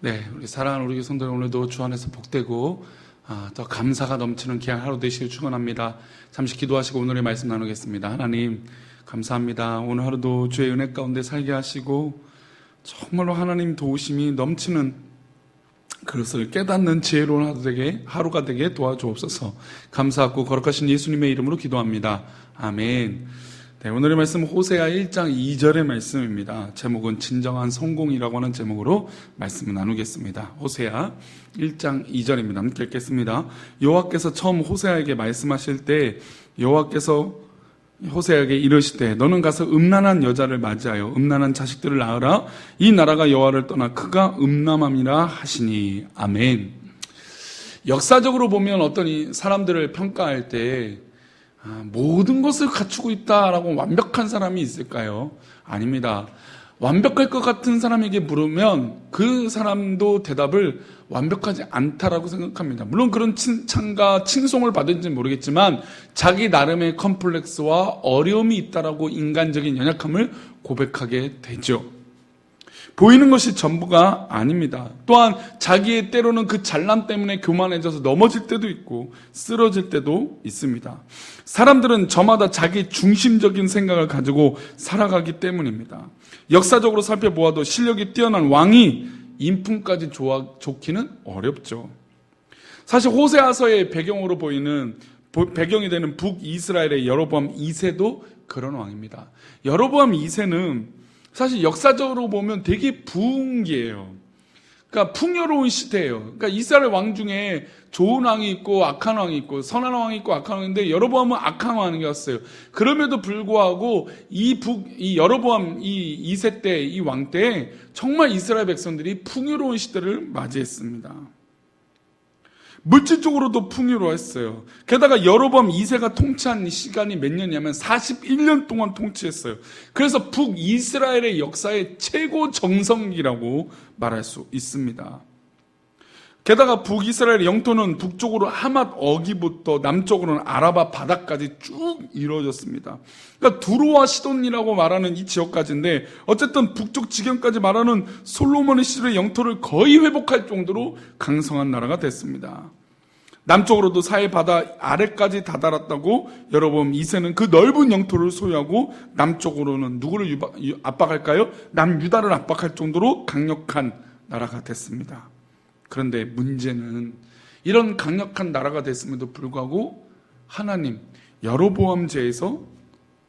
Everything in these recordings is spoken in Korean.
네, 우리 사랑하는 우리 성도들 오늘도 주 안에서 복되고 더 감사가 넘치는 귀한 하루 되시길 축원합니다. 잠시 기도하시고 오늘의 말씀 나누겠습니다. 하나님 감사합니다. 오늘 하루도 주의 은혜 가운데 살게 하시고 정말로 하나님 도우심이 넘치는 그것을 깨닫는 지혜로운 하루가 되게 도와주옵소서. 감사하고 거룩하신 예수님의 이름으로 기도합니다. 아멘. 네, 오늘의 말씀은 호세아 1장 2절의 말씀입니다. 제목은 진정한 성공이라고 하는 제목으로 말씀을 나누겠습니다. 호세아 1장 2절입니다. 함께 읽겠습니다. 여호와께서 처음 호세아에게 말씀하실 때 여호와께서 호세아에게 이르시되 너는 가서 음란한 여자를 맞이하여 음란한 자식들을 낳으라. 이 나라가 여호와를 떠나 그가 음란함이라 하시니. 아멘. 역사적으로 보면 어떤 사람들을 평가할 때 모든 것을 갖추고 있다라고 완벽한 사람이 있을까요? 아닙니다. 완벽할 것 같은 사람에게 물으면 그 사람도 대답을 완벽하지 않다라고 생각합니다. 물론 그런 칭찬과 칭송을 받은지는 모르겠지만 자기 나름의 컴플렉스와 어려움이 있다라고 인간적인 연약함을 고백하게 되죠. 보이는 것이 전부가 아닙니다. 또한 자기의 때로는 그 잘남 때문에 교만해져서 넘어질 때도 있고 쓰러질 때도 있습니다. 사람들은 저마다 자기 중심적인 생각을 가지고 살아가기 때문입니다. 역사적으로 살펴보아도 실력이 뛰어난 왕이 인품까지 좋기는 어렵죠. 사실 호세아서의 배경으로 배경이 되는 북이스라엘의 여로보암 2세도 그런 왕입니다. 여로보암 2세는 사실 역사적으로 보면 되게 부흥기예요. 그러니까 풍요로운 시대예요. 그러니까 이스라엘 왕 중에 좋은 왕이 있고 악한 왕이 있고 선한 왕이 있고 악한 왕인데 여로보암은 악한 왕이었어요. 그럼에도 불구하고 이 여로보암 이 2세 때 이 왕 때 정말 이스라엘 백성들이 풍요로운 시대를 맞이했습니다. 물질적으로도 풍요로웠어요. 게다가 여로보암 2세가 통치한 시간이 몇 년이냐면 41년 동안 통치했어요. 그래서 북이스라엘의 역사의 최고 정성기라고 말할 수 있습니다. 게다가 북이스라엘의 영토는 북쪽으로 하맛 어기부터 남쪽으로는 아라바 바다까지 쭉 이루어졌습니다. 그러니까 두로와 시돈이라고 말하는 이 지역까지인데 어쨌든 북쪽 지경까지 말하는 솔로몬의 시절의 영토를 거의 회복할 정도로 강성한 나라가 됐습니다. 남쪽으로도 사해 바다 아래까지 다다랐다고 여로보암 2세는 그 넓은 영토를 소유하고 남쪽으로는 누구를 압박할까요? 남유다를 압박할 정도로 강력한 나라가 됐습니다. 그런데 문제는 이런 강력한 나라가 됐음에도 불구하고 하나님 여로보암 죄에서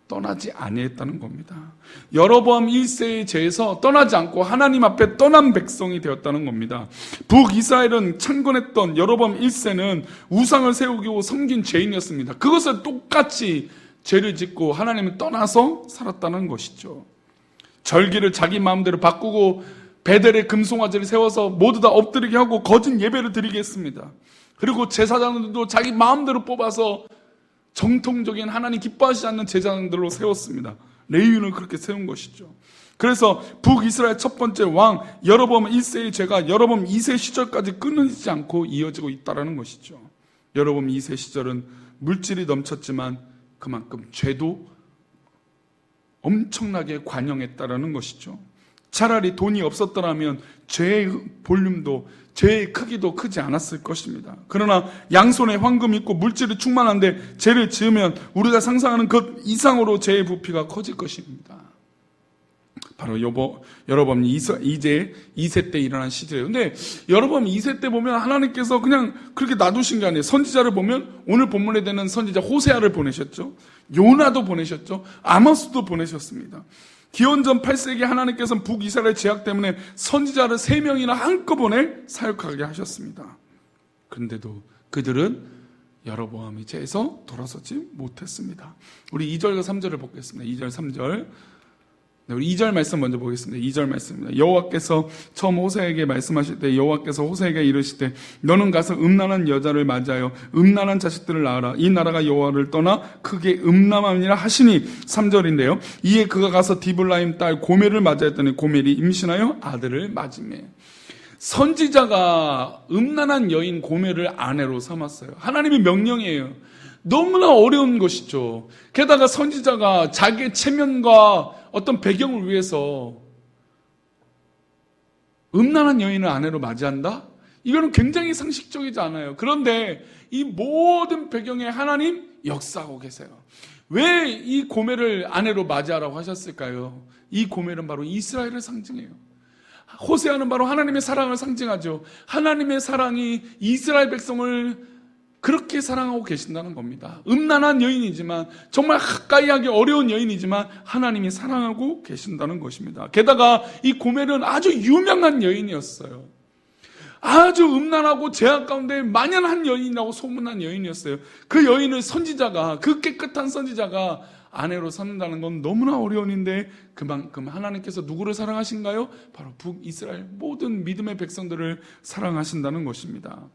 떠나지 아니했다는 겁니다. 여로보암 1세의 죄에서 떠나지 않고 하나님 앞에 떠난 백성이 되었다는 겁니다. 북이스라엘은 창건했던 여로보암 1세는 우상을 세우고 섬긴 죄인이었습니다. 그것을 똑같이 죄를 짓고 하나님을 떠나서 살았다는 것이죠. 절기를 자기 마음대로 바꾸고 베델에 금송아지를 세워서 모두 다 엎드리게 하고 거짓 예배를 드리게 했습니다. 그리고 제사장들도 자기 마음대로 뽑아서 정통적인 하나님 기뻐하시지 않는 제사장들로 세웠습니다. 레위인을 그렇게 세운 것이죠. 그래서 북이스라엘 첫 번째 왕 여로보암 1세의 죄가 여로보암 2세 시절까지 끊이지 않고 이어지고 있다는 것이죠. 여로보암 2세 시절은 물질이 넘쳤지만 그만큼 죄도 엄청나게 관영했다는 것이죠. 차라리 돈이 없었더라면 죄의 볼륨도 죄의 크기도 크지 않았을 것입니다. 그러나 양손에 황금이 있고 물질이 충만한데 죄를 지으면 우리가 상상하는 것 이상으로 죄의 부피가 커질 것입니다. 바로 여로보암 2세 때 일어난 시절이에요. 근데 여로보암 2세 때 보면 하나님께서 그냥 그렇게 놔두신 게 아니에요. 선지자를 보면 오늘 본문에 되는 선지자 호세아를 보내셨죠. 요나도 보내셨죠. 아모스도 보내셨습니다. 기원전 8세기 하나님께서는 북이스라엘 죄악 때문에 선지자를 3명이나 한꺼번에 사역하게 하셨습니다. 그런데도 그들은 여로보암의 죄에서 돌아서지 못했습니다. 우리 2절과 3절을 보겠습니다. 2절, 3절. 네, 우리 2절 말씀 먼저 보겠습니다. 2절 말씀입니다. 여호와께서 처음 호세아에게 말씀하실 때 여호와께서 호세아에게 이르시되 너는 가서 음란한 여자를 맞이하여 음란한 자식들을 낳으라. 이 나라가 여호와를 떠나 크게 음란함이라 하시니. 3절인데요. 이에 그가 가서 디블라임 딸 고멜을 맞이했더니 고멜이 임신하여 아들을 맞으매. 선지자가 음란한 여인 고멜을 아내로 삼았어요. 하나님의 명령이에요. 너무나 어려운 것이죠. 게다가 선지자가 자기의 체면과 어떤 배경을 위해서 음란한 여인을 아내로 맞이한다? 이거는 굉장히 상식적이지 않아요. 그런데 이 모든 배경에 하나님 역사하고 계세요. 왜 이 고멜을 아내로 맞이하라고 하셨을까요? 이 고멜은 바로 이스라엘을 상징해요. 호세아는 바로 하나님의 사랑을 상징하죠. 하나님의 사랑이 이스라엘 백성을 그렇게 사랑하고 계신다는 겁니다. 음란한 여인이지만, 정말 가까이 하기 어려운 여인이지만 하나님이 사랑하고 계신다는 것입니다. 게다가 이 고멜은 아주 유명한 여인이었어요. 아주 음란하고 죄악 가운데 만연한 여인이라고 소문난 여인이었어요. 그 여인을 선지자가, 그 깨끗한 선지자가 아내로 삼는다는 건 너무나 어려운 일인데, 그만큼 하나님께서 누구를 사랑하신가요? 바로 북이스라엘 모든 믿음의 백성들을 사랑하신다는 것입니다.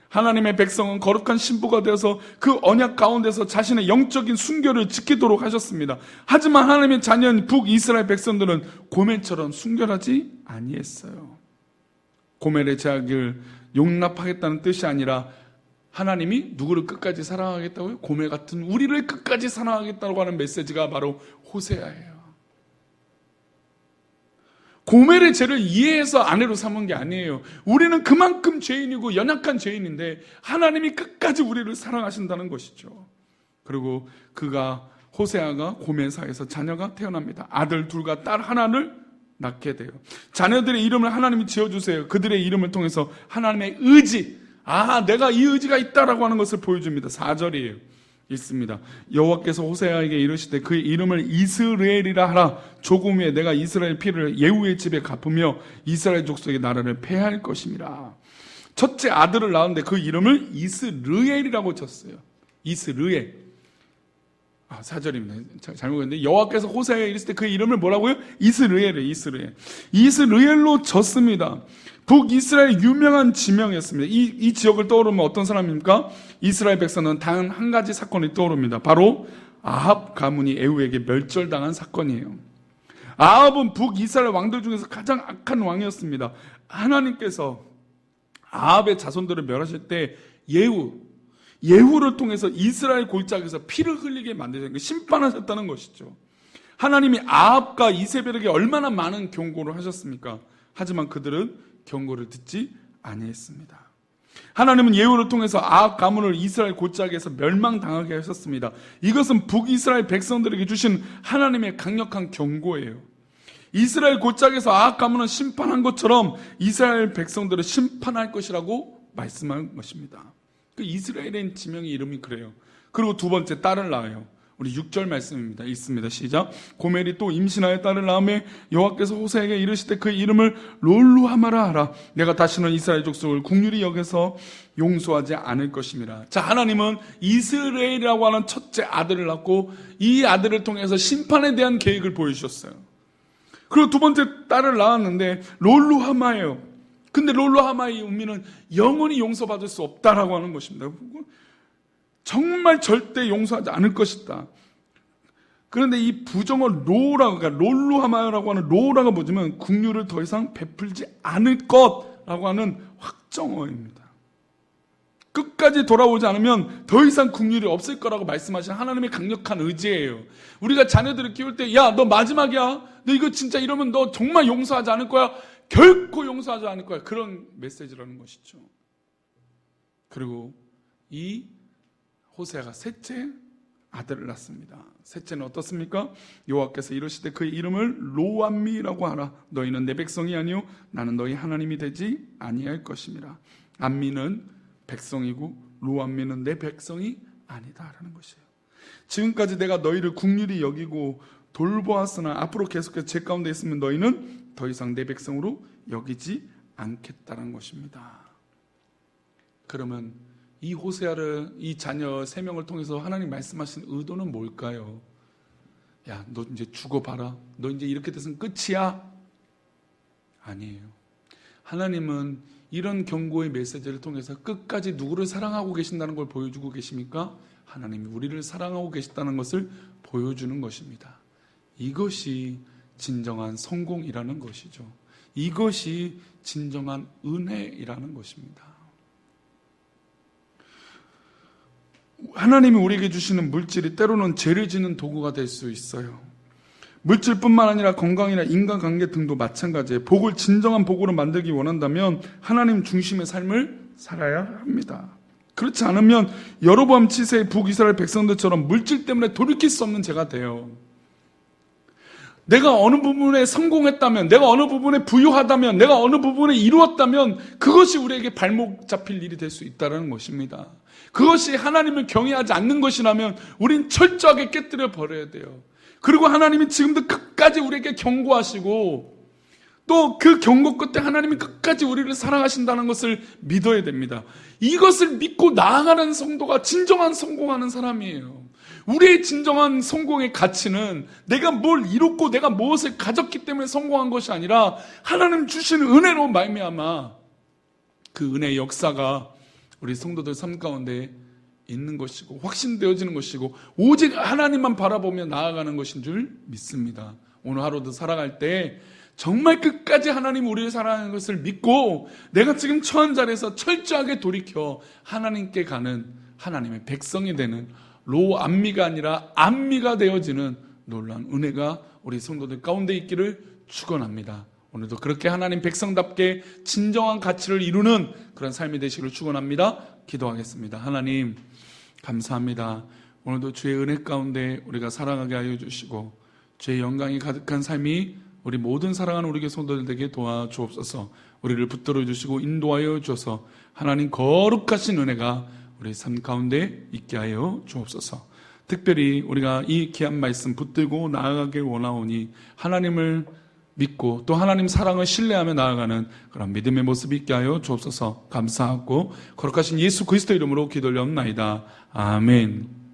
하나님의 백성은 거룩한 신부가 되어서 그 언약 가운데서 자신의 영적인 순결을 지키도록 하셨습니다. 하지만 하나님의 자녀인 북이스라엘 백성들은 고멜처럼 순결하지 아니했어요. 고멜의 죄악을 용납하겠다는 뜻이 아니라 하나님이 누구를 끝까지 사랑하겠다고요? 고멜 같은 우리를 끝까지 사랑하겠다고 하는 메시지가 바로 호세아예요. 고멜의 죄를 이해해서 아내로 삼은 게 아니에요. 우리는 그만큼 죄인이고 연약한 죄인인데 하나님이 끝까지 우리를 사랑하신다는 것이죠. 그리고 호세아가 고멜 사이에서 자녀가 태어납니다. 아들 둘과 딸 하나를 낳게 돼요. 자녀들의 이름을 하나님이 지어주세요. 그들의 이름을 통해서 하나님의 의지, 내가 이 의지가 있다라고 하는 것을 보여줍니다. 4절이에요. 있습니다. 여호와께서 호세아에게 이르시되 그의 이름을 이스라엘이라 하라. 조금 후에 내가 이스라엘 피를 예후의 집에 갚으며 이스라엘 족속의 나라를 폐할 것임이라. 첫째 아들을 낳았는데 그 이름을 이스르엘이라고 쳤어요. 이스르엘. 4절입니다. 잘못했는데 여호와께서 호세아에게 이르시되 그의 이름을 뭐라고요? 이스르엘이에요. 이스라엘로 졌습니다. 북이스라엘 유명한 지명이었습니다. 이 지역을 떠오르면 어떤 사람입니까? 이스라엘 백성은 단 한 가지 사건이 떠오릅니다. 바로 아합 가문이 에후에게 멸절당한 사건이에요. 아합은 북이스라엘 왕들 중에서 가장 악한 왕이었습니다. 하나님께서 아합의 자손들을 멸하실 때 예후를 통해서 이스라엘 골짜기에서 피를 흘리게 만드셨고 심판하셨다는 것이죠. 하나님이 아합과 이세벨에게 얼마나 많은 경고를 하셨습니까? 하지만 그들은 경고를 듣지 아니했습니다. 하나님은 예후를 통해서 아합 가문을 이스라엘 골짜기에서 멸망당하게 하셨습니다. 이것은 북이스라엘 백성들에게 주신 하나님의 강력한 경고예요. 이스라엘 골짜기에서 아합 가문은 심판한 것처럼 이스라엘 백성들을 심판할 것이라고 말씀한 것입니다. 그 이스라엘의 지명의 이름이 그래요. 그리고 두 번째 딸을 낳아요. 우리 6절 말씀입니다. 있습니다. 시작. 고멜이 또 임신하여 딸을 낳음에 여호와께서 호세아에게 이르시되 그 이름을 롤루하마라 하라. 내가 다시는 이스라엘 족속을 긍휼히 여겨서 용서하지 않을 것임이라. 자, 하나님은 이스라엘이라고 하는 첫째 아들을 낳고 이 아들을 통해서 심판에 대한 계획을 보여주셨어요. 그리고 두 번째 딸을 낳았는데 롤루하마예요. 근데 롤루하마의 의미는 영원히 용서받을 수 없다라고 하는 것입니다. 정말 절대 용서하지 않을 것이다. 그런데 이 부정어 그러니까 롤루하마라고 하는 로라가 뭐냐면 긍휼을 더 이상 베풀지 않을 것라고 하는 확정어입니다. 끝까지 돌아오지 않으면 더 이상 긍휼이 없을 거라고 말씀하신 하나님의 강력한 의지예요. 우리가 자녀들을 키울 때 너 마지막이야. 너 이거 진짜 이러면 너 정말 용서하지 않을 거야. 결코 용서하지 않을 거야. 그런 메시지라는 것이죠. 그리고 이 호세아가 셋째 아들을 낳습니다. 셋째는 어떻습니까? 여호와께서 이르시되 그의 이름을 로암미라고 하라. 너희는 내 백성이 아니요 나는 너희 하나님이 되지 아니할 것임이라. 암미는 백성이고 로암미는 내 백성이 아니다라는 것이에요. 지금까지 내가 너희를 긍휼히 여기고 돌보았으나 앞으로 계속해서 제 가운데 있으면 너희는 더 이상 내 백성으로 여기지 않겠다는 것입니다. 그러면 이 호세아를, 이 자녀 3명을 통해서 하나님 말씀하신 의도는 뭘까요? 너 이제 죽어봐라. 너 이제 이렇게 돼서는 끝이야. 아니에요. 하나님은 이런 경고의 메시지를 통해서 끝까지 누구를 사랑하고 계신다는 걸 보여주고 계십니까? 하나님이 우리를 사랑하고 계시다는 것을 보여주는 것입니다. 이것이 진정한 성공이라는 것이죠. 이것이 진정한 은혜이라는 것입니다. 하나님이 우리에게 주시는 물질이 때로는 죄를 짓는 도구가 될 수 있어요. 물질뿐만 아니라 건강이나 인간관계 등도 마찬가지예요. 복을 진정한 복으로 만들기 원한다면 하나님 중심의 삶을 살아야 합니다. 그렇지 않으면 여로보암 치세의 북이스라엘 백성들처럼 물질 때문에 돌이킬 수 없는 죄가 돼요. 내가 어느 부분에 성공했다면, 내가 어느 부분에 부유하다면, 내가 어느 부분에 이루었다면 그것이 우리에게 발목 잡힐 일이 될 수 있다는 것입니다. 그것이 하나님을 경외하지 않는 것이라면 우린 철저하게 깨뜨려 버려야 돼요. 그리고 하나님이 지금도 끝까지 우리에게 경고하시고 또 그 경고 끝에 하나님이 끝까지 우리를 사랑하신다는 것을 믿어야 됩니다. 이것을 믿고 나아가는 성도가 진정한 성공하는 사람이에요. 우리의 진정한 성공의 가치는 내가 뭘 이뤘고 내가 무엇을 가졌기 때문에 성공한 것이 아니라 하나님 주시는 은혜로 말미암아 그 은혜의 역사가 우리 성도들 삶 가운데 있는 것이고 확신되어지는 것이고 오직 하나님만 바라보며 나아가는 것인 줄 믿습니다. 오늘 하루도 살아갈 때 정말 끝까지 하나님 우리를 사랑하는 것을 믿고 내가 지금 처한 자리에서 철저하게 돌이켜 하나님께 가는 하나님의 백성이 되는 로암미가 아니라 암미가 되어지는 놀라운 은혜가 우리 성도들 가운데 있기를 축원합니다. 오늘도 그렇게 하나님 백성답게 진정한 가치를 이루는 그런 삶이 되시기를 축원합니다. 기도하겠습니다. 하나님 감사합니다. 오늘도 주의 은혜 가운데 우리가 살아가게 하여 주시고 주의 영광이 가득한 삶이 우리 모든 사랑하는 우리 성도들에게 도와주옵소서. 우리를 붙들어 주시고 인도하여 주셔서 하나님 거룩하신 은혜가 우리 삶 가운데 있게 하여 주옵소서. 특별히 우리가 이 귀한 말씀 붙들고 나아가길 원하오니 하나님을 믿고 또 하나님 사랑을 신뢰하며 나아가는 그런 믿음의 모습이 있게 하여 주옵소서. 감사하고 거룩하신 예수 그리스도 이름으로 기도 올려옵나이다. 아멘.